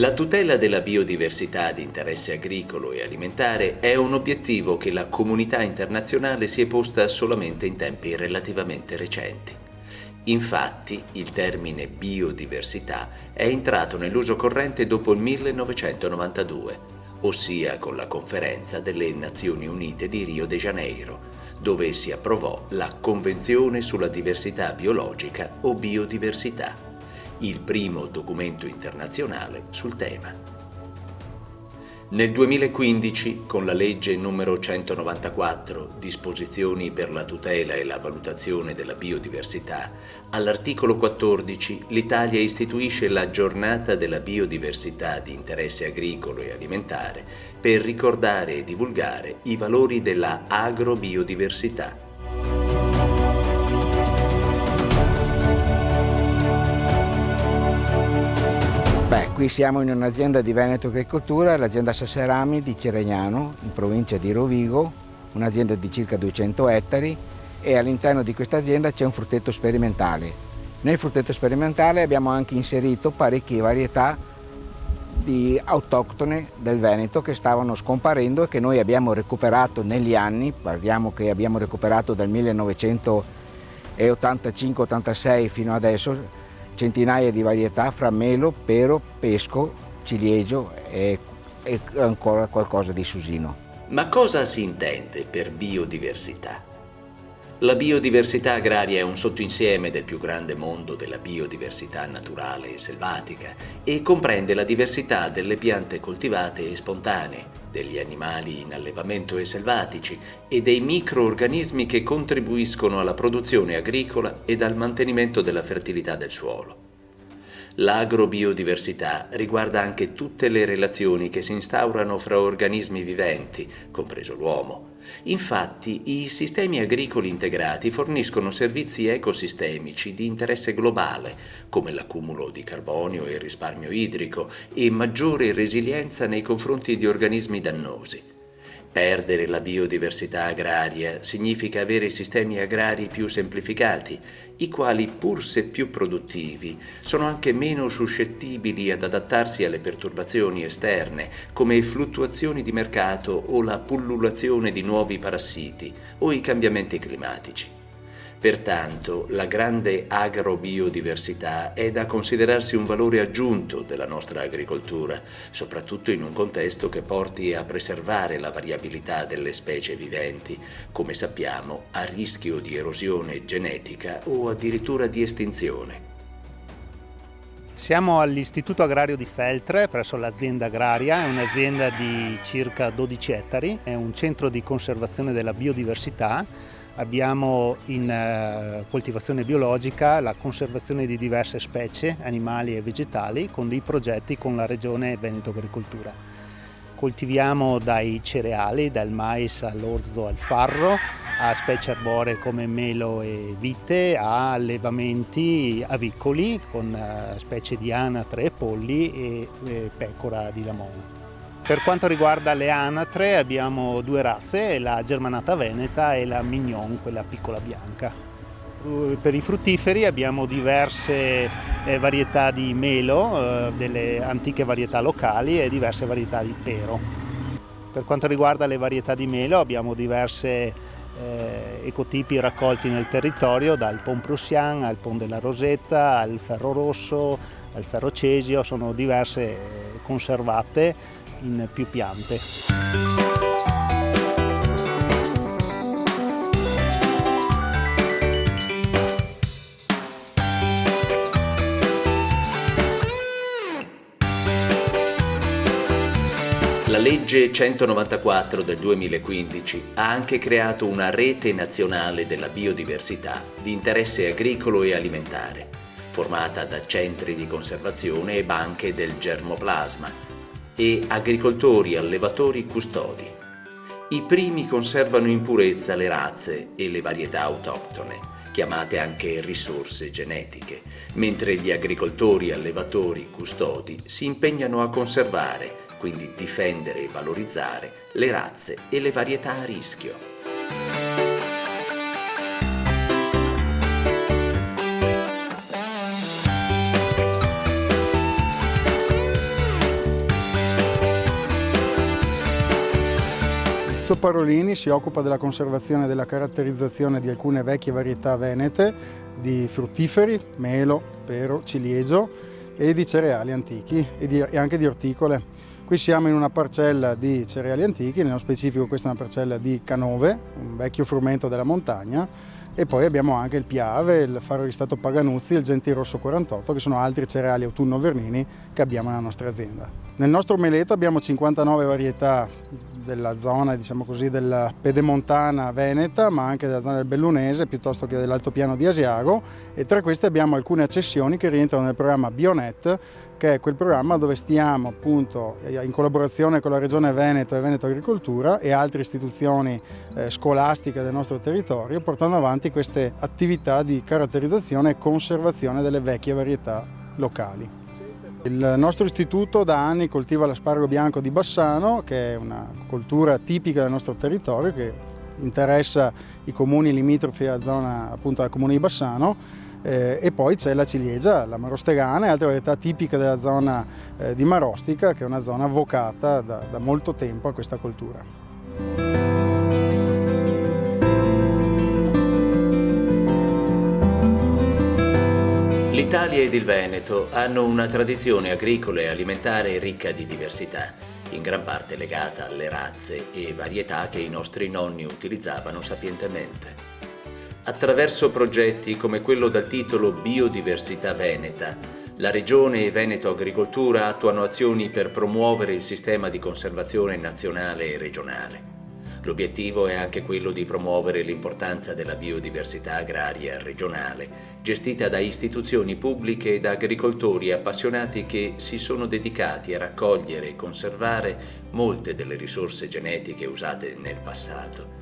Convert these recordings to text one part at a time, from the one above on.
La tutela della biodiversità di interesse agricolo e alimentare è un obiettivo che la comunità internazionale si è posta solamente in tempi relativamente recenti. Infatti, il termine biodiversità è entrato nell'uso corrente dopo il 1992, ossia con la Conferenza delle Nazioni Unite di Rio de Janeiro, dove si approvò la Convenzione sulla diversità biologica o biodiversità, il primo documento internazionale sul tema. Nel 2015, con la legge numero 194, Disposizioni per la tutela e la valutazione della biodiversità, all'articolo 14 l'Italia istituisce la Giornata della biodiversità di interesse agricolo e alimentare per ricordare e divulgare i valori della agrobiodiversità. Qui siamo in un'azienda di Veneto Agricoltura, l'azienda Sasserami di Ciregnano, in provincia di Rovigo, un'azienda di circa 200 ettari, e all'interno di questa azienda c'è un frutteto sperimentale. Nel frutteto sperimentale abbiamo anche inserito parecchie varietà di autoctone del Veneto che stavano scomparendo e che noi abbiamo recuperato negli anni. Parliamo che abbiamo recuperato dal 1985-86 fino adesso centinaia di varietà fra melo, pero, pesco, ciliegio e ancora qualcosa di susino. Ma cosa si intende per biodiversità? La biodiversità agraria è un sottoinsieme del più grande mondo della biodiversità naturale e selvatica e comprende la diversità delle piante coltivate e spontanee, degli animali in allevamento e selvatici e dei microorganismi che contribuiscono alla produzione agricola ed al mantenimento della fertilità del suolo. L'agrobiodiversità riguarda anche tutte le relazioni che si instaurano fra organismi viventi, compreso l'uomo. Infatti, i sistemi agricoli integrati forniscono servizi ecosistemici di interesse globale, come l'accumulo di carbonio e il risparmio idrico, e maggiore resilienza nei confronti di organismi dannosi. Perdere la biodiversità agraria significa avere sistemi agrari più semplificati, i quali, pur se più produttivi, sono anche meno suscettibili ad adattarsi alle perturbazioni esterne, come fluttuazioni di mercato o la pullulazione di nuovi parassiti o i cambiamenti climatici. Pertanto, la grande agrobiodiversità è da considerarsi un valore aggiunto della nostra agricoltura, soprattutto in un contesto che porti a preservare la variabilità delle specie viventi, come sappiamo, a rischio di erosione genetica o addirittura di estinzione. Siamo all'Istituto Agrario di Feltre, presso l'azienda agraria, è un'azienda di circa 12 ettari, è un centro di conservazione della biodiversità. Abbiamo in coltivazione biologica la conservazione di diverse specie animali e vegetali con dei progetti con la Regione Veneto Agricoltura. Coltiviamo dai cereali, dal mais all'orzo al farro, a specie arboree come melo e vite, a allevamenti avicoli con specie di anatre e polli e pecora di lamone. Per quanto riguarda le anatre abbiamo due razze, la germanata veneta e la mignon, quella piccola bianca. Per i fruttiferi abbiamo diverse varietà di melo, delle antiche varietà locali e diverse varietà di pero. Per quanto riguarda le varietà di melo abbiamo diverse ecotipi raccolti nel territorio, dal Pon Prussian al Pon della Rosetta, al ferro rosso, al ferro cesio, sono diverse conservate in più piante. La legge 194 del 2015 ha anche creato una rete nazionale della biodiversità di interesse agricolo e alimentare, formata da centri di conservazione e banche del germoplasma e agricoltori, allevatori, custodi. I primi conservano in purezza le razze e le varietà autoctone, chiamate anche risorse genetiche, mentre gli agricoltori, allevatori, custodi si impegnano a conservare, quindi difendere e valorizzare, le razze e le varietà a rischio. L'Istituto Parolini si occupa della conservazione e della caratterizzazione di alcune vecchie varietà venete di fruttiferi, melo, pero, ciliegio e di cereali antichi e anche di orticole. Qui siamo in una parcella di cereali antichi, nello specifico questa è una parcella di canove, un vecchio frumento della montagna, e poi abbiamo anche il piave, il faro di Stato Paganuzzi e il Gentirosso 48, che sono altri cereali autunno-vernini che abbiamo nella nostra azienda. Nel nostro meleto abbiamo 59 varietà della zona, diciamo così, della pedemontana veneta, ma anche della zona del Bellunese, piuttosto che dell'altopiano di Asiago, e tra queste abbiamo alcune accessioni che rientrano nel programma Bionet, che è quel programma dove stiamo appunto in collaborazione con la Regione Veneto e Veneto Agricoltura e altre istituzioni scolastiche del nostro territorio, portando avanti queste attività di caratterizzazione e conservazione delle vecchie varietà locali. Il nostro istituto da anni coltiva l'asparago bianco di Bassano, che è una coltura tipica del nostro territorio che interessa i comuni limitrofi alla zona, appunto, al comune di Bassano. E poi c'è la ciliegia, la marostegana e altre varietà tipiche della zona di Marostica, che è una zona vocata da molto tempo a questa coltura. L'Italia ed il Veneto hanno una tradizione agricola e alimentare ricca di diversità, in gran parte legata alle razze e varietà che i nostri nonni utilizzavano sapientemente. Attraverso progetti come quello dal titolo Biodiversità Veneta, la Regione e Veneto Agricoltura attuano azioni per promuovere il sistema di conservazione nazionale e regionale. L'obiettivo è anche quello di promuovere l'importanza della biodiversità agraria regionale, gestita da istituzioni pubbliche e da agricoltori appassionati che si sono dedicati a raccogliere e conservare molte delle risorse genetiche usate nel passato.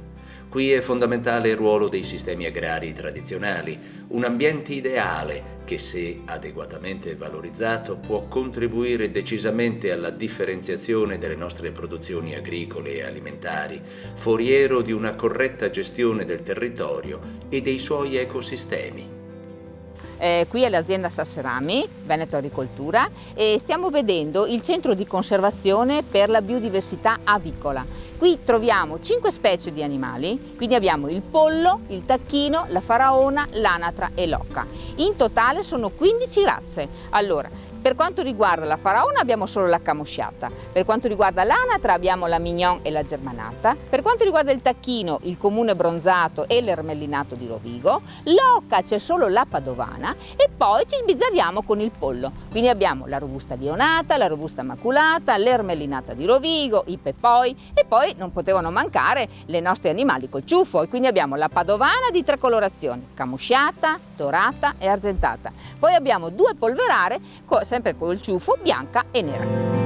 Qui è fondamentale il ruolo dei sistemi agrari tradizionali, un ambiente ideale che, se adeguatamente valorizzato, può contribuire decisamente alla differenziazione delle nostre produzioni agricole e alimentari, foriero di una corretta gestione del territorio e dei suoi ecosistemi. Qui è l'azienda Sasserami, Veneto Agricoltura, e stiamo vedendo il centro di conservazione per la biodiversità avicola. Qui troviamo 5 specie di animali, quindi abbiamo il pollo, il tacchino, la faraona, l'anatra e l'oca. In totale sono 15 razze. Allora, per quanto riguarda la faraona abbiamo solo la camosciata, per quanto riguarda l'anatra abbiamo la mignon e la germanata, per quanto riguarda il tacchino il comune bronzato e l'ermellinato di Rovigo, l'oca c'è solo la padovana e poi ci sbizzarriamo con il pollo. Quindi abbiamo la robusta lionata, la robusta maculata, l'ermellinata di Rovigo, i pepoi e poi non potevano mancare le nostri animali col ciuffo e quindi abbiamo la padovana di 3 colorazioni, camosciata, dorata e argentata. Poi abbiamo 2 polverare sempre con il ciuffo, bianca e nera.